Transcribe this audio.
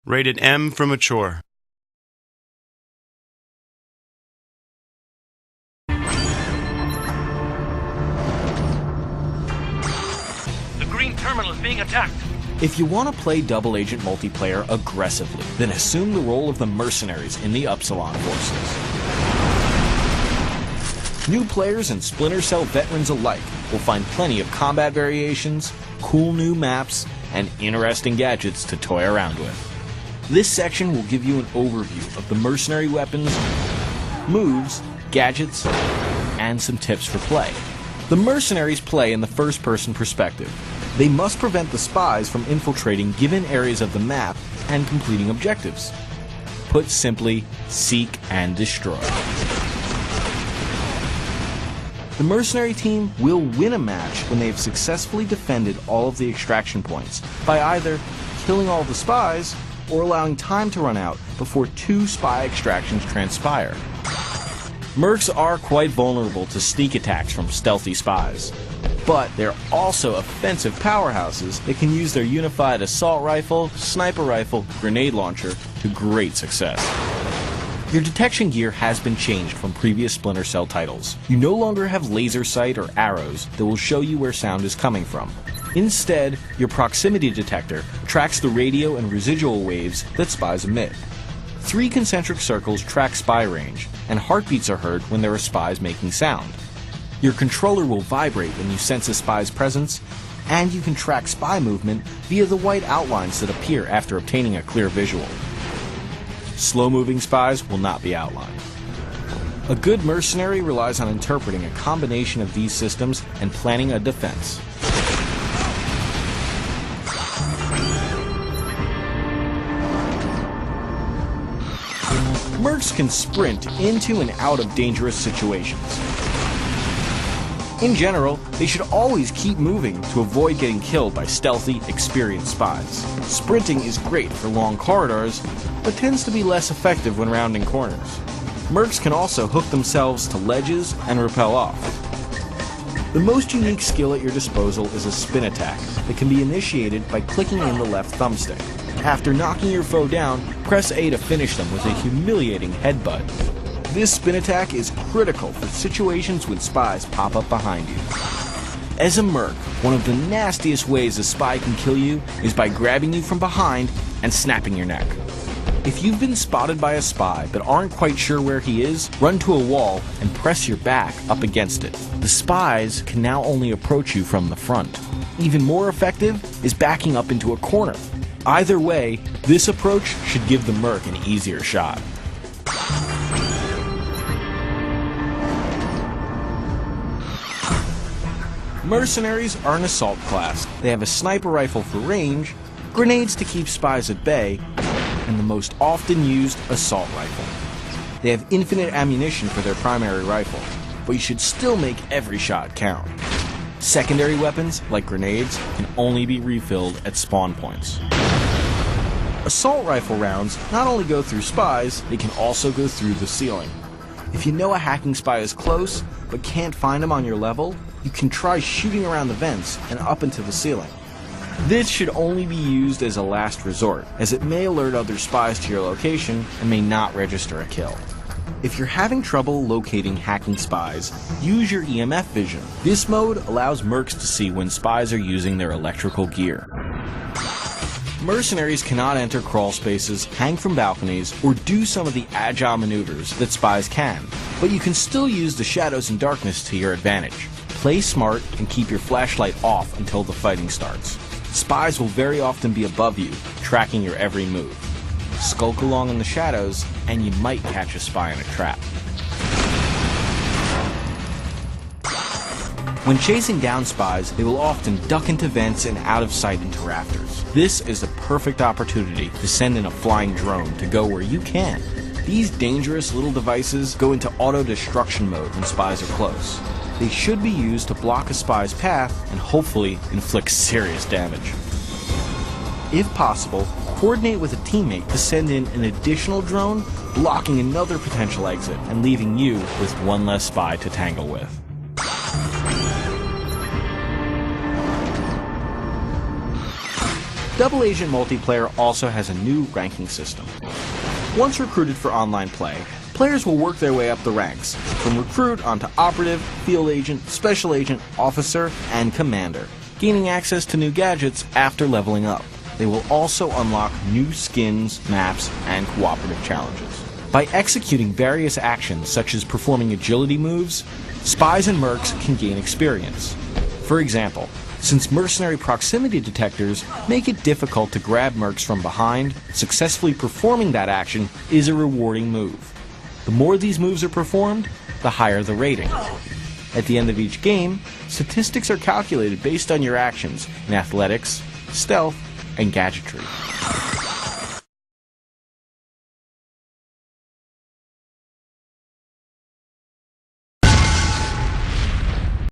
Rated M for mature. The green terminal is being attacked. If you want to play double agent multiplayer aggressively, then assume the role of the mercenaries in the Upsilon forces. New players and Splinter Cell veterans alike will find plenty of combat variations, cool new maps, and interesting gadgets to toy around with. This section will give you an overview of the mercenary weapons, moves, gadgets, and some tips for play. The mercenaries play in the first-person perspective. They must prevent the spies from infiltrating given areas of the map and completing objectives. Put simply, seek and destroy. The mercenary team will win a match when they have successfully defended all of the extraction points by either killing all the spies or allowing time to run out before 2 spy extractions transpire. Mercs are quite vulnerable to sneak attacks from stealthy spies, but they're also offensive powerhouses that can use their unified assault rifle, sniper rifle, grenade launcher to great success. Your detection gear has been changed from previous Splinter Cell titles. You no longer have laser sight or arrows that will show you where sound is coming from. Instead, your proximity detector tracks the radio and residual waves that spies emit. 3 concentric circles track spy range, and heartbeats are heard when there are spies making sound. Your controller will vibrate when you sense a spy's presence, and you can track spy movement via the white outlines that appear after obtaining a clear visual. Slow-moving spies will not be outlined. A good mercenary relies on interpreting a combination of these systems and planning a defense. Mercs can sprint into and out of dangerous situations. In general, they should always keep moving to avoid getting killed by stealthy, experienced spies. Sprinting is great for long corridors, but tends to be less effective when rounding corners. Mercs can also hook themselves to ledges and rappel off. The most unique skill at your disposal is a spin attack that can be initiated by clicking in the left thumbstick. After knocking your foe down, press A to finish them with a humiliating headbutt. This spin attack is critical for situations when spies pop up behind you. As a merc, one of the nastiest ways a spy can kill you is by grabbing you from behind and snapping your neck. If you've been spotted by a spy but aren't quite sure where he is, run to a wall and press your back up against it. The spies can now only approach you from the front. Even more effective is backing up into a corner. Either way, this approach should give the merc an easier shot. Mercenaries are an assault class. They have a sniper rifle for range, grenades to keep spies at bay, and the most often used assault rifle. They have infinite ammunition for their primary rifle, but you should still make every shot count. Secondary weapons, like grenades, can only be refilled at spawn points. Assault rifle rounds not only go through spies, they can also go through the ceiling. If you know a hacking spy is close, but can't find him on your level, you can try shooting around the vents and up into the ceiling. This should only be used as a last resort, as it may alert other spies to your location and may not register a kill. If you're having trouble locating hacking spies, use your EMF vision. This mode allows mercs to see when spies are using their electrical gear. Mercenaries cannot enter crawl spaces, hang from balconies, or do some of the agile maneuvers that spies can, but you can still use the shadows and darkness to your advantage. Play smart and keep your flashlight off until the fighting starts. Spies will very often be above you, tracking your every move. Skulk along in the shadows, and you might catch a spy in a trap. When chasing down spies, they will often duck into vents and out of sight into rafters. This is the perfect opportunity to send in a flying drone to go where you can. These dangerous little devices go into auto-destruction mode when spies are close. They should be used to block a spy's path and hopefully inflict serious damage. If possible, coordinate with a teammate to send in an additional drone, blocking another potential exit and leaving you with one less spy to tangle with. Double Agent multiplayer also has a new ranking system. Once recruited for online play, players will work their way up the ranks, from recruit onto operative, field agent, special agent, officer, and commander, gaining access to new gadgets after leveling up. They will also unlock new skins, maps, and cooperative challenges. By executing various actions such as performing agility moves, spies and mercs can gain experience. For example, since mercenary proximity detectors make it difficult to grab mercs from behind, successfully performing that action is a rewarding move. The more these moves are performed, the higher the rating. At the end of each game, statistics are calculated based on your actions in athletics, stealth, and gadgetry.